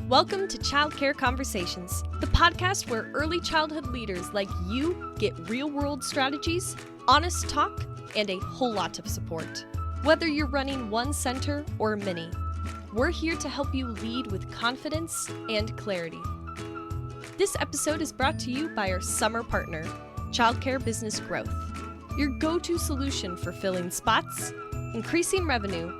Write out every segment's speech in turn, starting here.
Welcome to Childcare Conversations, the podcast where early childhood leaders like you get real-world strategies, honest talk, and a whole lot of support. Whether you're running one center or many, we're here to help you lead with confidence and clarity. This episode is brought to you by our summer partner, Childcare Business Growth, your go-to solution for filling spots, increasing revenue,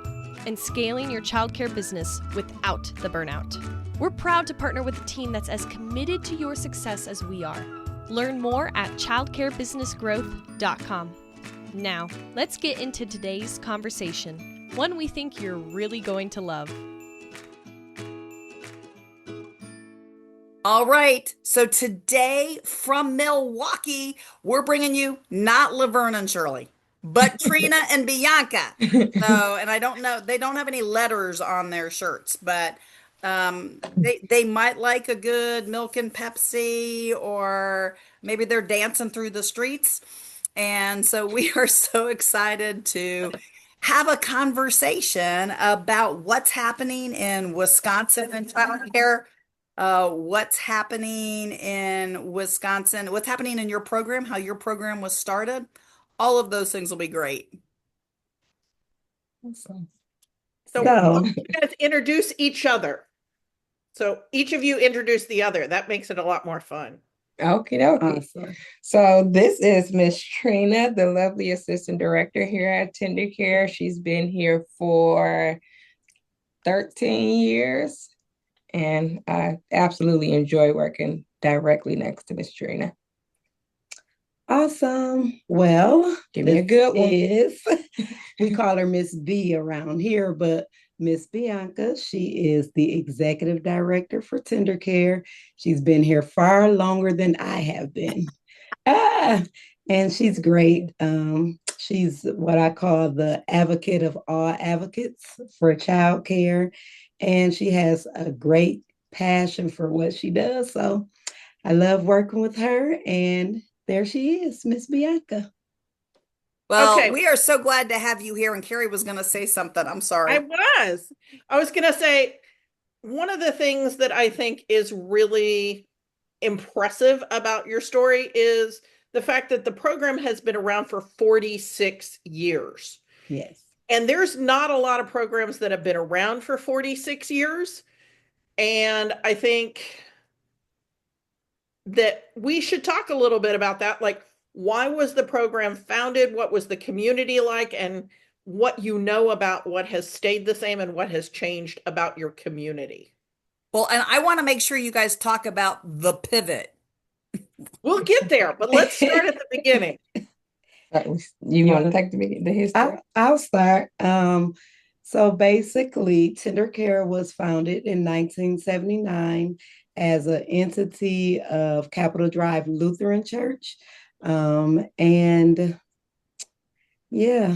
and scaling your childcare business without the burnout. We're proud to partner with a team that's as committed to your success as we are. Learn more at childcarebusinessgrowth.com. Now, let's get into today's conversation, one we think you're really going to love. All right, so today from Milwaukee, we're bringing you not Laverne and Shirley, but Trina and Bianca. So, and I don't know, they don't have any letters on their shirts, but they might like a good milk and Pepsi, or maybe they're dancing through the streets. And so we are so excited to have a conversation about what's happening in Wisconsin and childcare. What's happening in Wisconsin, what's happening in your program, how your program was started. All of those things will be great. Awesome. So you guys introduce each other. So each of you introduce the other. That makes it a lot more fun. Okay. Awesome. So this is Miss Trina, the lovely assistant director here at Tender Care. She's been here for 13 years, and I absolutely enjoy working directly next to Miss Trina. Awesome. Well, give me a good one. We call her Miss B around here, but Miss Bianca, she is the executive director for Tender Care. She's been here far longer than I have been. And she's great. She's what I call the advocate of all advocates for child care. And she has a great passion for what she does. So I love working with her. And there she is, Miss Bianca. Well, okay. We are so glad to have you here. And Carrie was going to say something. I'm sorry. I was going to say, one of the things that I think is really impressive about your story is the fact that the program has been around for 46 years. Yes. And there's not a lot of programs that have been around for 46 years. And I think that we should talk a little bit about that. Like, why was the program founded? What was the community like? And what you know about what has stayed the same and what has changed about your community. Well, and I want to make sure you guys talk about the pivot. We'll get there, but let's start at the beginning. You want to take the history? I'll start. So basically, Tender Care was founded in 1979 as an entity of Capitol Drive Lutheran Church. And yeah.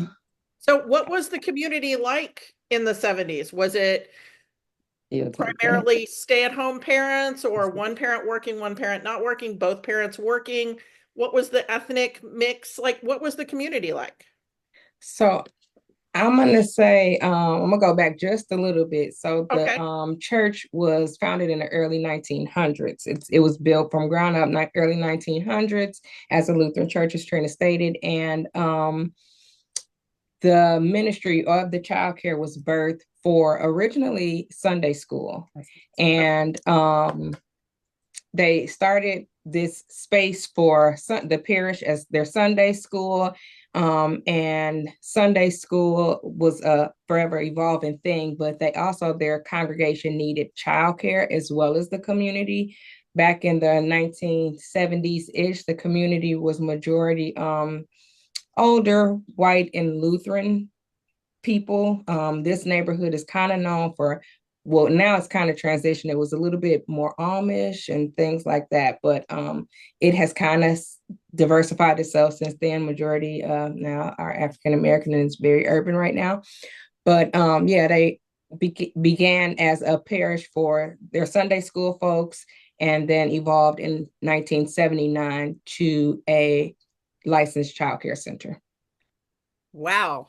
So what was the community like in the 70s? Was it primarily stay-at-home parents, or one parent working, one parent not working, both parents working? What was the ethnic mix like? What was the community like? So I'm going to say, I'm going to go back just a little bit. So the church was founded in the early 1900s. It was built from ground up, early 1900s as a Lutheran church, as Trina stated. And the ministry of the child care was birthed for originally Sunday school. And they started this space for the parish as their Sunday school. And Sunday school was a forever evolving thing, but their congregation needed childcare as well as the community. Back in the 1970s-ish, the community was majority older, white and Lutheran people. This neighborhood is kind of known for, well, now it's kind of transitioned. It was a little bit more Amish and things like that, but it has kind of diversified itself since then. Majority now are African American, and it's very urban right now. But they began as a parish for their Sunday school folks, and then evolved in 1979 to a licensed child care center. Wow.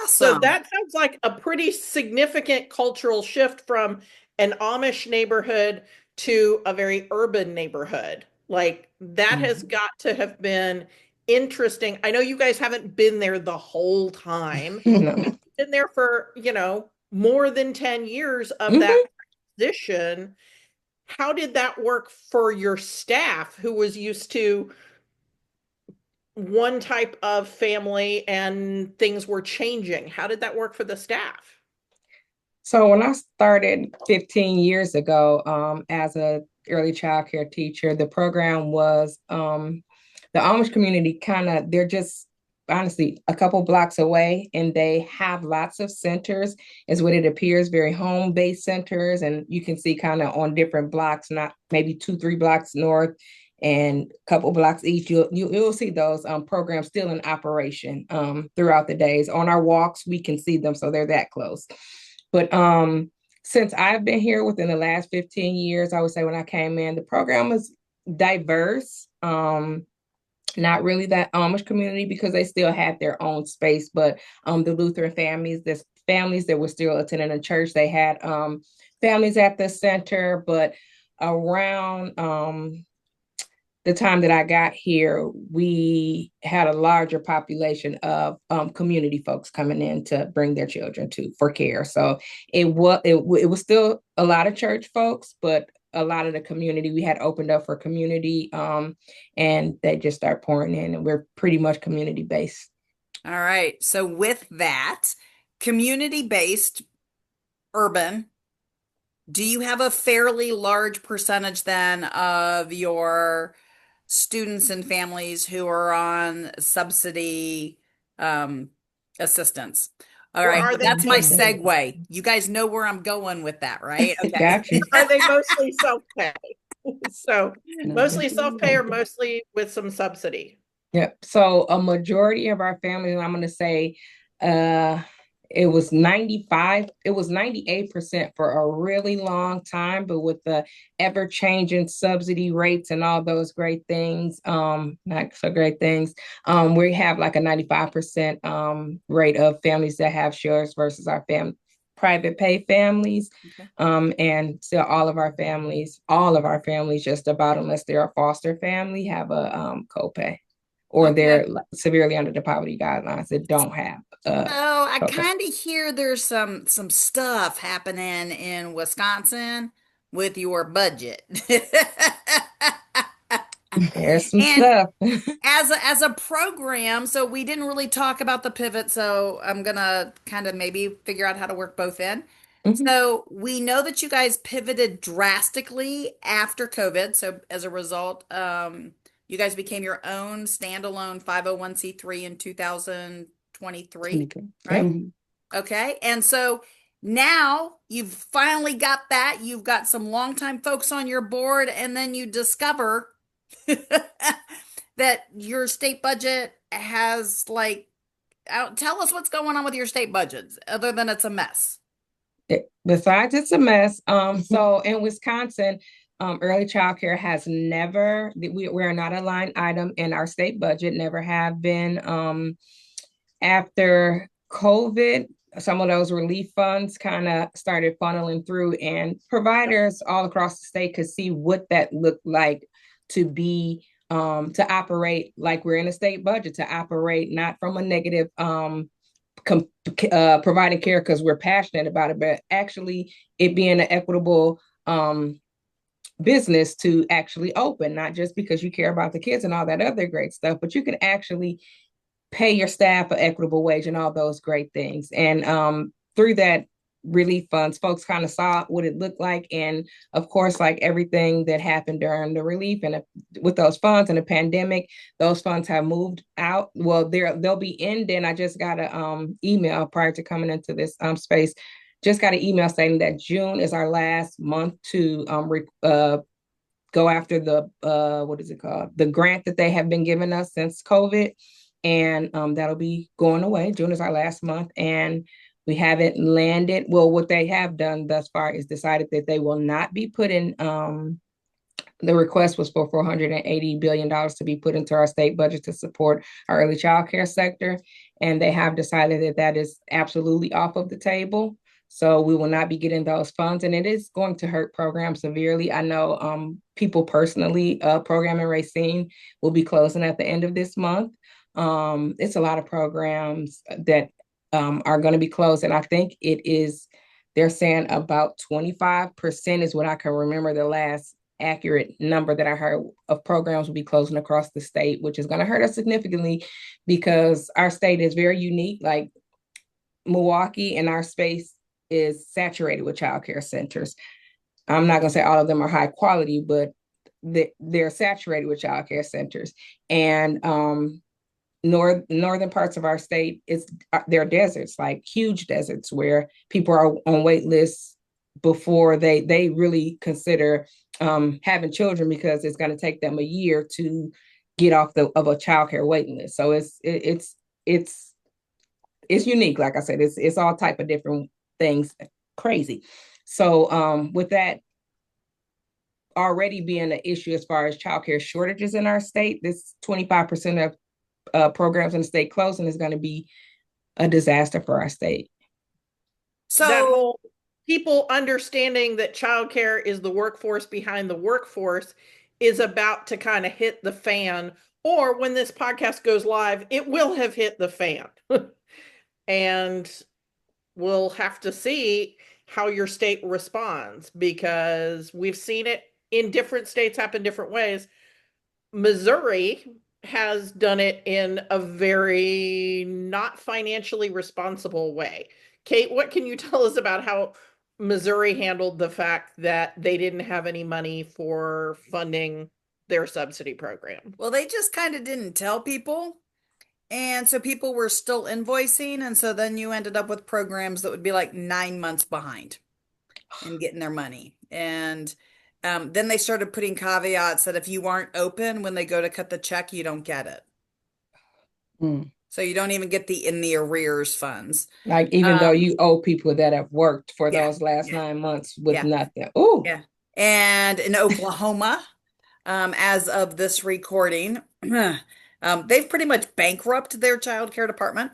So Awesome. that sounds like a pretty significant cultural shift from an Amish neighborhood to a very urban neighborhood. Like that has got to have been interesting. I know you guys haven't been there the whole time. No. You've been there for, more than 10 years of Mhm. that transition. How did that work for your staff who was used to one type of family and things were changing? How did that work for the staff? So when I started 15 years ago, as a early child care teacher, the program was the Amish community they're just honestly a couple blocks away, and they have lots of centers, is what it appears, very home-based centers. And you can see kind of on different blocks, not maybe 2, 3 blocks north and a couple blocks each, you'll see those programs still in operation throughout the days. On our walks, we can see them, so they're that close. But since I've been here within the last 15 years, I would say when I came in, the program was diverse. Not really that Amish community because they still had their own space, but the Lutheran families, there's families that were still attending the church. They had families at the center, but around the time that I got here, we had a larger population of community folks coming in to bring their children for care. So it was still a lot of church folks, but a lot of the community we had opened up for community, and they just start pouring in, and we're pretty much community based. All right. So with that, community-based, urban, do you have a fairly large percentage then of your students and families who are on subsidy assistance? All Or right, are they that's my mostly, segue. You guys know where I'm going with that, right? Okay. Got you. are they mostly self-pay? So mostly self-pay or mostly with some subsidy? Yep. So a majority of our families, and I'm going to say it was 98% for a really long time, but with the ever-changing subsidy rates and all those great things, not so great things, we have like a 95% rate of families that have shares versus our private pay families. Okay. And so all of our families, just about, unless they're a foster family, have a copay. Or Okay. they're severely under the poverty guidelines that don't have. So I Okay. kind of hear there's some stuff happening in Wisconsin with your budget. There's some And stuff. as a program, so we didn't really talk about the pivot, so I'm gonna kind of maybe figure out how to work both in. Mhm. So we know that you guys pivoted drastically after COVID. So as a result, you guys became your own standalone 501(c)(3) in 2023, right? Yep. Okay. And so now you've finally got that. You've got some longtime folks on your board, and then you discover that your state budget has tell us what's going on with your state budgets other than it's a mess. Besides, it's a mess. So in Wisconsin, early child care has never, we're not a line item in our state budget, never have been. After COVID, some of those relief funds kind of started funneling through, and providers all across the state could see what that looked like to be to operate like we're in a state budget, to operate not from a negative providing care because we're passionate about it, but actually it being an equitable business to actually open, not just because you care about the kids and all that other great stuff, but you can actually pay your staff an equitable wage and all those great things. And through that relief funds, folks kind of saw what it looked like. And of course, like everything that happened during the relief and with those funds and the pandemic, those funds have moved out. Well, they'll be ending. I just got an email prior to coming into this space. Just got an email saying that June is our last month to go after the what is it called? The grant that they have been giving us since COVID. And that'll be going away. June is our last month, and we haven't landed. Well, what they have done thus far is decided that they will not be putting The request was for $480 billion to be put into our state budget to support our early child care sector. And they have decided that that is absolutely off of the table. So we will not be getting those funds, and it is going to hurt programs severely. I know people personally, Program in Racine will be closing at the end of this month. It's a lot of programs that are going to be closed. And I think they're saying about 25% is what I can remember the last accurate number that I heard of programs will be closing across the state, which is going to hurt us significantly because our state is very unique. Like Milwaukee and our space is saturated with childcare centers. I'm not going to say all of them are high quality, but they're saturated with childcare centers. And northern parts of our state, they're deserts, like huge deserts where people are on wait lists before they really consider having children, because it's going to take them a year to get off of a childcare waiting list. So it's unique. Like I said, it's all type of different things, crazy. So with that already being an issue as far as childcare shortages in our state, this 25% of programs in the state closing is going to be a disaster for our state. So that whole people understanding that childcare is the workforce behind the workforce is about to kind of hit the fan, or when this podcast goes live, it will have hit the fan. And we'll have to see how your state responds, because we've seen it in different states happen different ways. Missouri has done it in a very not financially responsible way. Kate, what can you tell us about how Missouri handled the fact that they didn't have any money for funding their subsidy program? Well, they just kind of didn't tell people. And so people were still invoicing. And so then you ended up with programs that would be like 9 months behind in getting their money. And then they started putting caveats that if you aren't open when they go to cut the check, you don't get it. So you don't even get in the arrears funds. Like even though you owe people that have worked for those last 9 months with nothing. Oh, yeah. And in Oklahoma, as of this recording, they've pretty much bankrupted their child care department.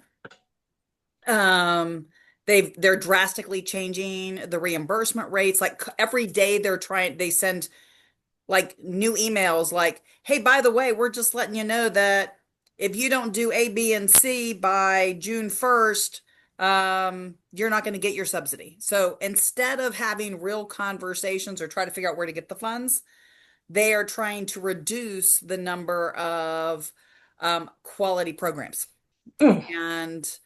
They're drastically changing the reimbursement rates. Like every day they send like new emails like, hey, by the way, we're just letting you know that if you don't do A, B, and C by June 1st, you're not going to get your subsidy. So instead of having real conversations or try to figure out where to get the funds, they are trying to reduce the number of quality programs. And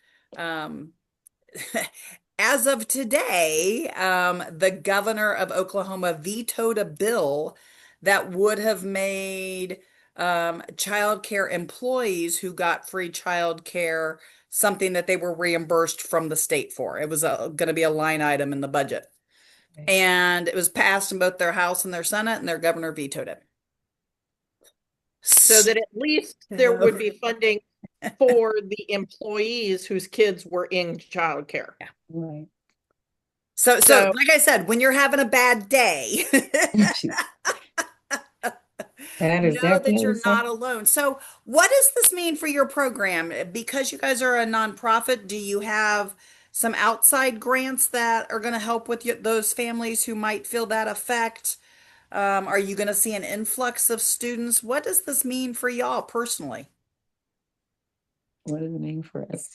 as of today, the governor of Oklahoma vetoed a bill that would have made child care employees who got free child care something that they were reimbursed from the state for. It was going to be a line item in the budget. And it was passed in both their House and their Senate, and their governor vetoed it. So that at least there would be funding for the employees whose kids were in childcare. Yeah. Right. So like I said, when you're having a bad day, know that you're not alone. So what does this mean for your program? Because you guys are a nonprofit, do you have some outside grants that are going to help with those families who might feel that effect? Are you going to see an influx of students? What does this mean for y'all personally? What does it mean for us?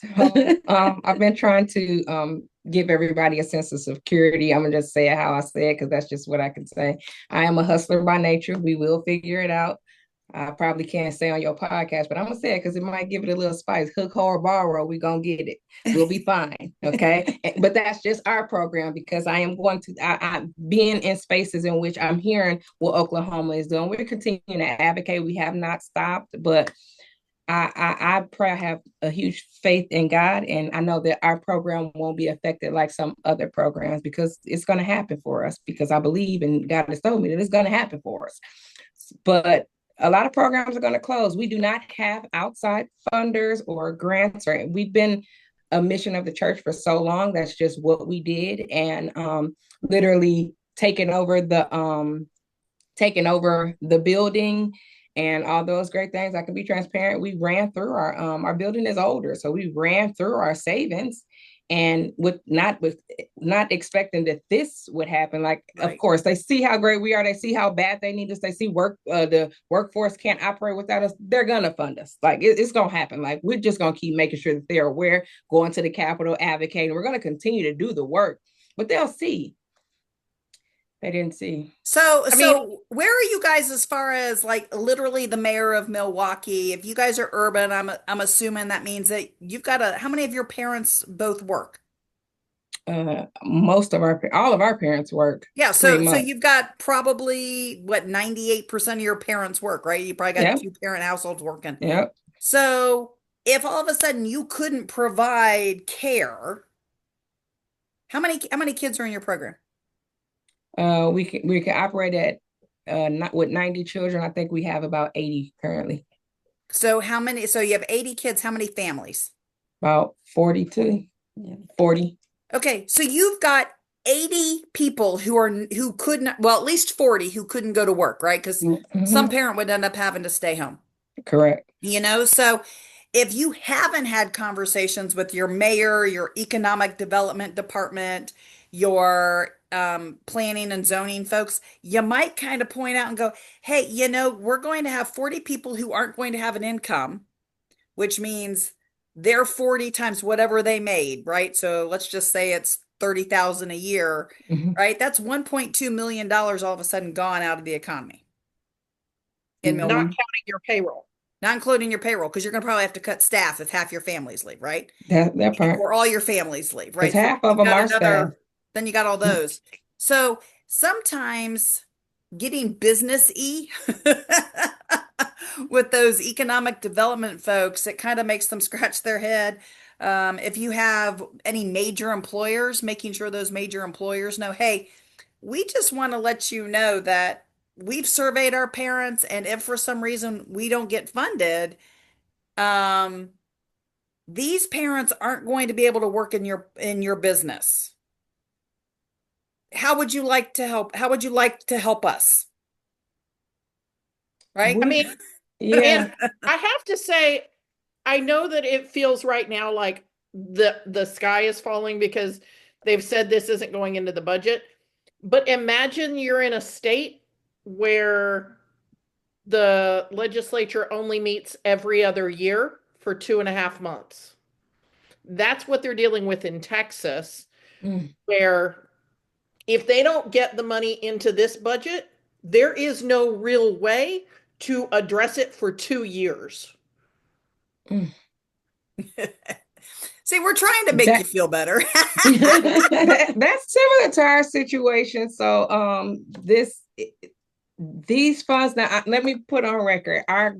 I've been trying to give everybody a sense of security. I'm going to just say it how I say it because that's just what I can say. I am a hustler by nature. We will figure it out. I probably can't say on your podcast, but I'm going to say it because it might give it a little spice. Hook, or borrow, we're going to get it. We'll be fine. Okay. But that's just our program, because I am going to, I being in spaces in which I'm hearing what Oklahoma is doing. We're continuing to advocate. We have not stopped, but I pray I have a huge faith in God, and I know that our program won't be affected like some other programs, because it's going to happen for us, because I believe, and God has told me that it's going to happen for us. But a lot of programs are going to close. We do not have outside funders or grants, or we've been a mission of the church for so long. That's just what we did. And literally taking over the taking over the building and all those great things. I can be transparent. We ran through our building is older, so we ran through our savings, and not expecting that this would happen. Like, Right. of course, they see how great we are. They see how bad they need us. They see the workforce can't operate without us. They're gonna fund us. Like, it's gonna happen. Like, we're just gonna keep making sure that they're aware, going to the Capitol, advocating. We're gonna continue to do the work, but they'll see. They didn't see. So where are you guys as far as like literally the mayor of Milwaukee? If you guys are urban, I'm assuming that means that you've got how many of your parents both work? All of our parents work. Yeah, so you've got probably what 98% of your parents work, right? You probably got Yep. 2-parent households working. Yep. So if all of a sudden you couldn't provide care, how many kids are in your program? We can operate at not with 90 children. I think we have about 80 currently. So how many? So you have 80 kids. How many families? About 42, 40. Okay, so you've got 80 people who couldn't, well, at least 40 who couldn't go to work, right? Because some parent would end up having to stay home. Correct. So if you haven't had conversations with your mayor, your economic development department, your planning and zoning folks, you might kind of point out and go, hey, we're going to have 40 people who aren't going to have an income, which means they're 40 times whatever they made, right? So let's just say it's 30,000 a year, right? That's $1.2 million all of a sudden gone out of the economy in Milwaukee. Not counting your payroll. Not including your payroll, because you're going to probably have to cut staff if half your families leave, right? That part. Or all your families leave, right? So half of them are staff. Then you got all those. So sometimes getting business-y with those economic development folks, it kind of makes them scratch their head. If you have any major employers, making sure those major employers know, hey, we just want to let you know that we've surveyed our parents, and if for some reason we don't get funded, these parents aren't going to be able to work in your business. How would you like to help? How would you like to help us? Right? I mean, and I have to say, I know that it feels right now like the sky is falling because they've said this isn't going into the budget. But imagine you're in a state where the legislature only meets every other year for 2.5 months. That's what they're dealing with in Texas, where if they don't get the money into this budget, there is no real way to address it for 2 years. See, we're trying to make you feel better. That's similar to our situation. So these funds, now let me put on record, our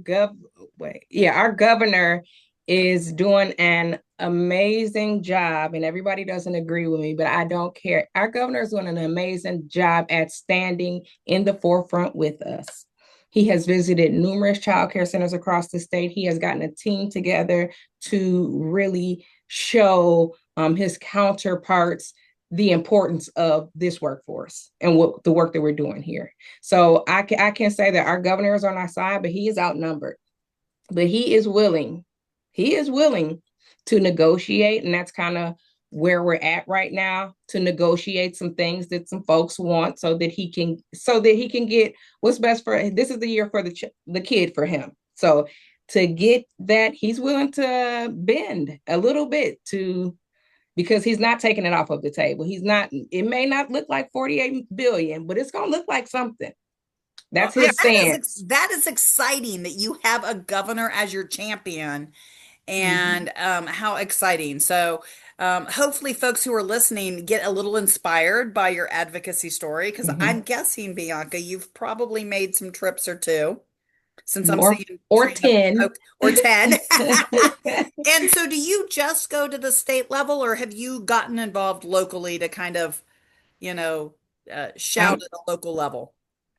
governor is doing an amazing job, and everybody doesn't agree with me, but I don't care. Our governor is doing an amazing job at standing in the forefront with us. He has visited numerous child care centers across the state. He has gotten a team together to really show his counterparts the importance of this workforce and what the work that we're doing here. So I can say that our governor is on our side, but he is outnumbered. But he is willing to negotiate, and that's kind of where we're at right now, to negotiate some things that some folks want so that he can get what's best for. This is the year for the kid for him. So to get that, he's willing to bend a little bit because he's not taking it off of the table. It may not look like 48 billion, but it's going to look like something. That's his stance. That is exciting that you have a governor as your champion, and how exciting. So hopefully folks who are listening get a little inspired by your advocacy story, because I'm guessing, Bianca, you've probably made some trips or two since I'm seeing or 10 or 10. And so do you just go to the state level, or have you gotten involved locally to kind of, shout at the local level?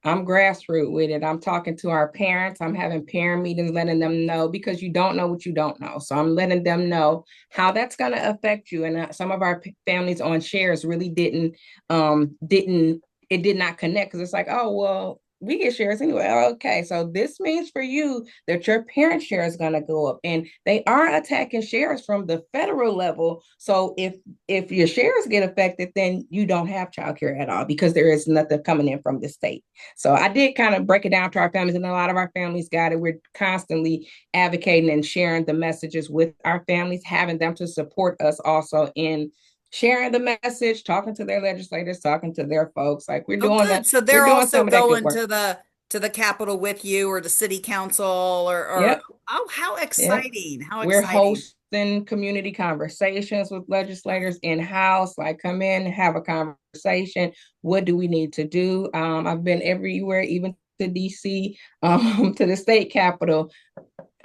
I'm grassroots with it. I'm talking to our parents. I'm having parent meetings, letting them know, because you don't know what you don't know. So I'm letting them know how that's going to affect you. And some of our families on shares really did not connect, because it's like, oh, well, we get shares anyway. Okay, so this means for you that your parent share is going to go up, and they are attacking shares from the federal level. So if your shares get affected, then you don't have childcare at all because there is nothing coming in from the state. So I did kind of break it down to our families, and a lot of our families got it. We're constantly advocating and sharing the messages with our families, having them to support us also in sharing the message, talking to their legislators, talking to their folks. Like we're Oh, doing good. that. So We're they're doing also some of that good going work. to the Capitol with you or the city council or Yep. oh, how Yep. exciting. How We're exciting. hosting community conversations with legislators in-house, like come in, have a conversation. What do we need to do? I've been everywhere, even to DC, to the state capitol.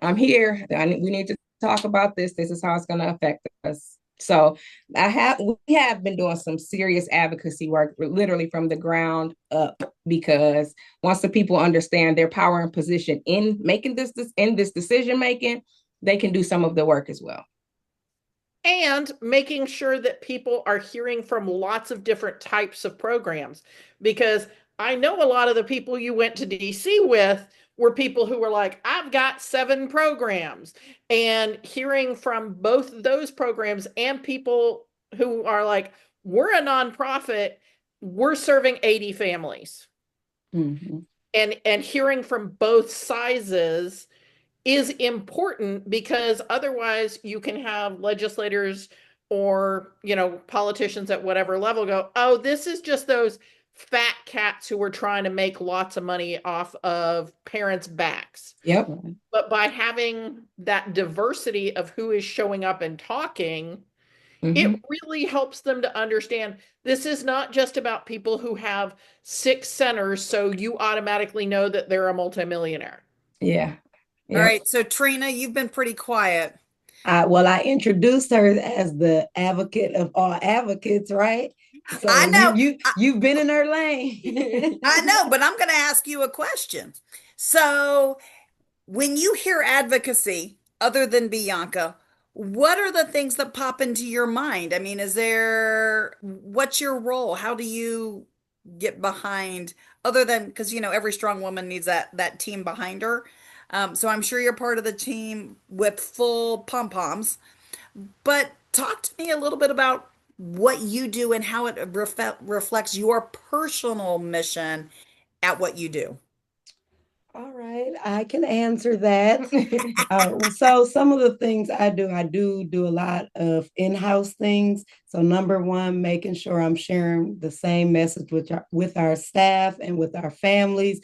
I'm here. We need to talk about this. This is how it's going to affect us. So we have been doing some serious advocacy work, literally from the ground up, because once the people understand their power and position in making this in this decision making, they can do some of the work as well. And making sure that people are hearing from lots of different types of programs. Because I know a lot of the people you went to DC with were people who were like, I've got 7 programs. And hearing from both those programs and people who are like, we're a nonprofit, we're serving 80 families. Mm-hmm. And hearing from both sizes is important because otherwise you can have legislators or, politicians at whatever level go, oh, this is just those fat cats who are trying to make lots of money off of parents' backs. Yep. But by having that diversity of who is showing up and talking, it really helps them to understand this is not just about people who have 6 centers, so you automatically know that they're a multimillionaire. Yeah. All right. So Trina, you've been pretty quiet. Well, I introduced her as the advocate of all advocates, right? So I know. you've been in her lane. I know, but I'm going to ask you a question. So, when you hear advocacy, other than Bianca, what are the things that pop into your mind? I mean, what's your role? How do you get behind, other than, because, every strong woman needs that team behind her. So I'm sure you're part of the team with full pom-poms, but talk to me a little bit about what you do and how it reflects your personal mission at what you do. All right, I can answer that. So some of the things I do a lot of in-house things. So number one, making sure I'm sharing the same message with our staff and with our families,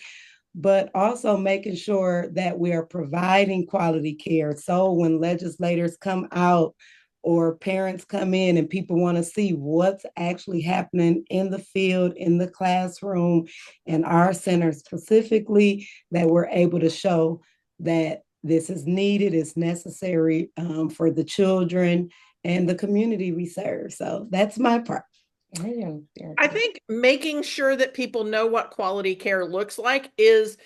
but also making sure that we are providing quality care. So when legislators come out or parents come in and people want to see what's actually happening in the field, in the classroom, in our center specifically, that we're able to show that this is needed, it's necessary for the children and the community we serve. So that's my part. I think making sure that people know what quality care looks like is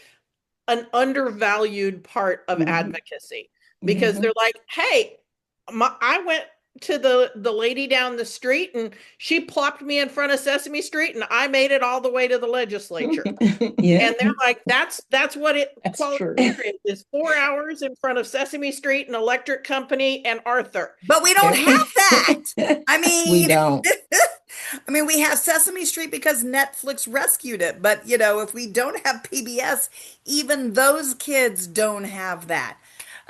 an undervalued part of advocacy, because they're like, hey, I went to the lady down the street and she plopped me in front of Sesame Street and I made it all the way to the legislature. Yeah. And they're like, that's what quality care is 4 hours in front of Sesame Street, an electric company, and Arthur. But we don't have that. I mean, we don't. I mean, we have Sesame Street because Netflix rescued it. But, if we don't have PBS, even those kids don't have that.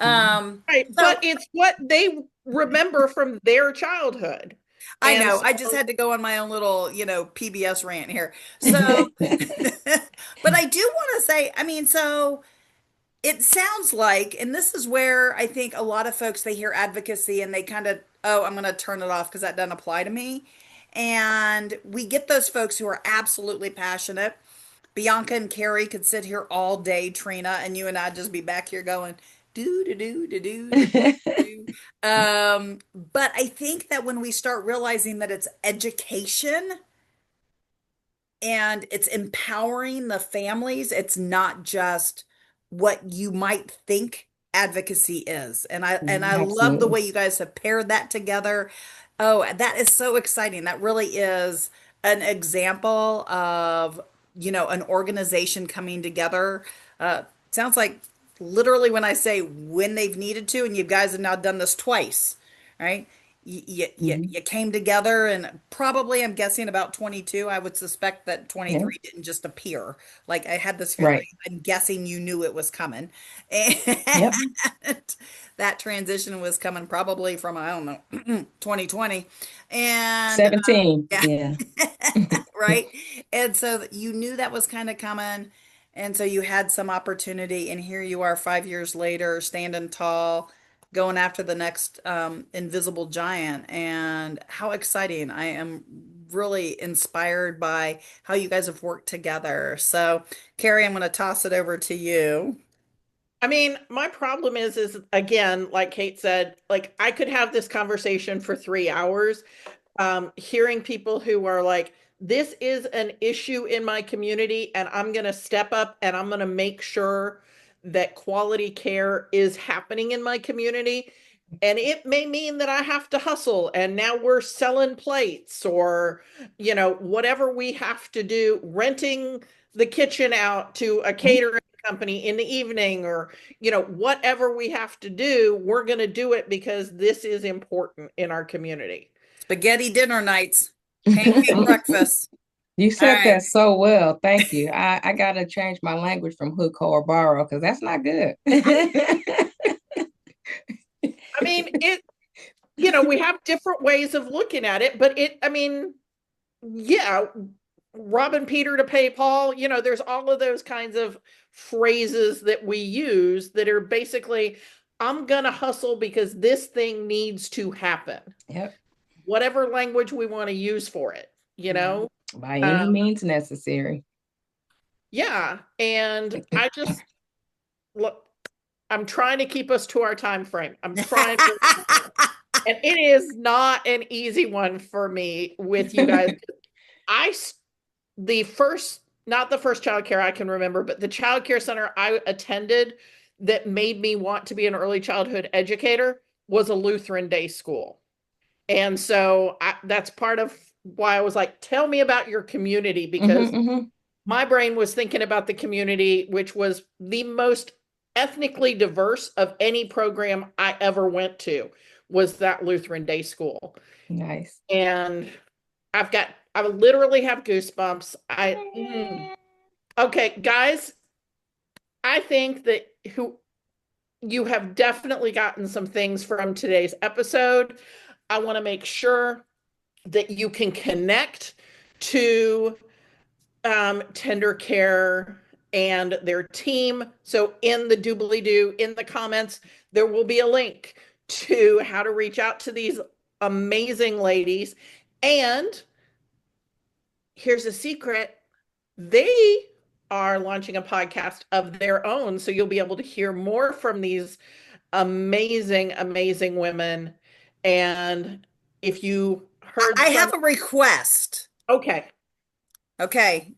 Right. But it's what they remember from their childhood. I know. I just had to go on my own little, PBS rant here. So, but I do want to say, I mean, so it sounds like, and this is where I think a lot of folks, they hear advocacy and they kind of, oh, I'm going to turn it off because that doesn't apply to me. And we get those folks who are absolutely passionate. Bianca and Carrie could sit here all day, Trina, and you and I'd just be back here going, do, do, do, do, do, do. But I think that when we start realizing that it's education and it's empowering the families, it's not just what you might think advocacy is. And I love the way you guys have paired that together. Oh, that is so exciting. That really is an example of an organization coming together. Sounds like literally when I say when they've needed to, and you guys have now done this twice, right? You came together, and probably, I'm guessing, about 22. I would suspect that Yeah. 23 didn't just appear. Like, I had this feeling, Right. I'm guessing you knew it was coming. Yep. And that transition was coming probably from, I don't know, 2020. And 17. yeah, Yeah. right. And so you knew that was kind of coming. And so you had some opportunity, and here you are 5 years later, standing tall, going after the next invisible giant. And how exciting. I am really inspired by how you guys have worked together. So, Carrie, I'm going to toss it over to you. I mean, my problem is again, like Kate said, like I could have this conversation for 3 hours, hearing people who are like, this is an issue in my community, and I'm going to step up and I'm going to make sure that quality care is happening in my community. And it may mean that I have to hustle, and now we're selling plates or, whatever we have to do, renting the kitchen out to a catering company in the evening, or, whatever we have to do, we're going to do it because this is important in our community. Spaghetti dinner nights, pancake breakfast. You All said right. that so well. Thank you. I gotta change my language from hook or borrow because that's not good. I mean, we have different ways of looking at it, but yeah, robbing Peter to pay Paul, there's all of those kinds of phrases that we use that are basically, I'm gonna hustle because this thing needs to happen. Yep. Whatever language we want to use for it, By any means necessary. Yeah. And I just look, I'm trying to keep us to our time frame. I'm trying to, and it is not an easy one for me with you guys. Not the first childcare I can remember, but the childcare center I attended that made me want to be an early childhood educator was a Lutheran day school. And so that's part of why I was like, tell me about your community, because my brain was thinking about the community, which was the most ethnically diverse of any program I ever went to, was that Lutheran day school. Nice. And I literally have goosebumps. Okay, guys, I think that you have definitely gotten some things from today's episode. I want to make sure that you can connect to Tender Care and their team. So in the doobly-doo, in the comments, there will be a link to how to reach out to these amazing ladies. And here's a secret. They are launching a podcast of their own. So you'll be able to hear more from these amazing, amazing women. And if you heard, I have a request. Okay. Okay.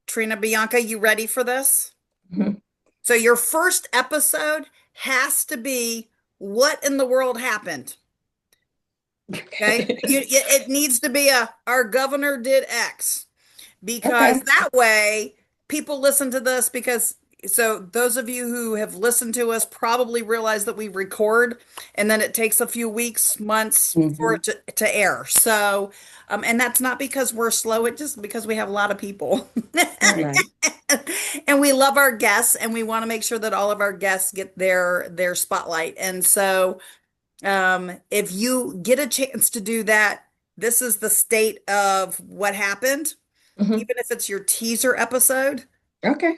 Trina, Bianca, you ready for this? Mhm. So your first episode has to be what in the world happened? Okay. It needs to be our governor did X, because Okay. that way people listen to this, because so those of you who have listened to us probably realize that we record and then it takes a few weeks, months for it to air. So, and that's not because we're slow, it's just because we have a lot of people. Right. And we love our guests, and we want to make sure that all of our guests get their spotlight. And so, if you get a chance to do that, this is the state of what happened, even if it's your teaser episode. Okay.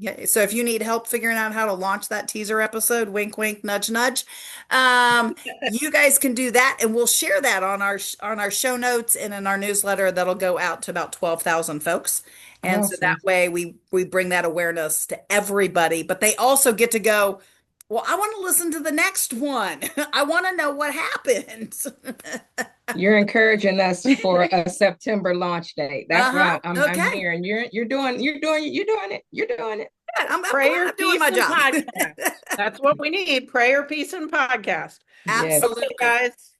Yeah. So if you need help figuring out how to launch that teaser episode, wink, wink, nudge, nudge, you guys can do that, and we'll share that on our show notes and in our newsletter that'll go out to about 12,000 folks. And so that Awesome. way we bring that awareness to everybody, but they also get to go, well, I want to listen to the next one. I want to know what happened. You're encouraging us for a September launch date. That's what I'm Okay. hearing. You're doing it. I'm Prayer, doing peace, my and job. podcast. That's what we need. Prayer, peace, and podcast. Yes. Absolutely. Okay, guys.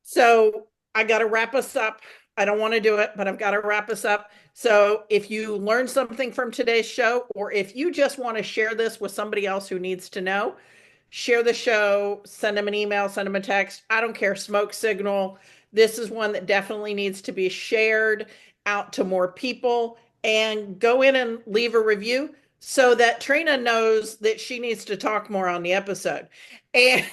So I got to wrap us up. I don't want to do it, but I've got to wrap us up. So if you learned something from today's show, or if you just want to share this with somebody else who needs to know, share the show, send them an email, send them a text. I don't care, smoke signal. This is one that definitely needs to be shared out to more people, and go in and leave a review so that Trina knows that she needs to talk more on the episode. And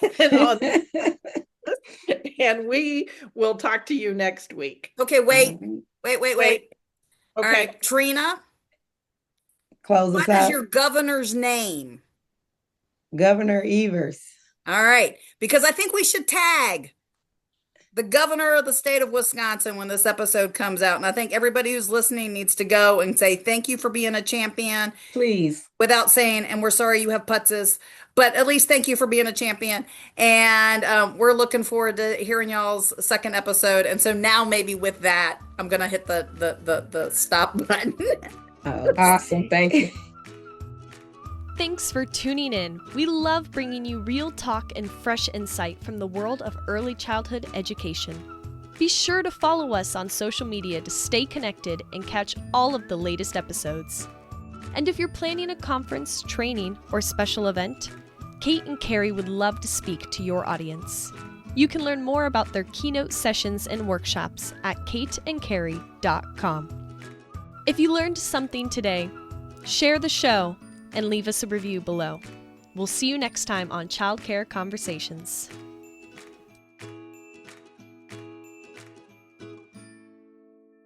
and we will talk to you next week. Okay, wait. Okay. All right, Trina, Close what us is out. your governor's name? Governor Evers. All right, because I think we should tag the governor of the state of Wisconsin when this episode comes out. And I think everybody who's listening needs to go and say, thank you for being a champion. Please. Without saying, and we're sorry you have putzes, but at least thank you for being a champion. And we're looking forward to hearing y'all's second episode. And so now maybe with that, I'm going to hit the stop button. Awesome. Thank you. Thanks for tuning in. We love bringing you real talk and fresh insight from the world of early childhood education. Be sure to follow us on social media to stay connected and catch all of the latest episodes. And if you're planning a conference, training, or special event, Kate and Carrie would love to speak to your audience. You can learn more about their keynote sessions and workshops at kateandcarrie.com. If you learned something today, share the show and leave us a review below. We'll see you next time on Childcare Conversations.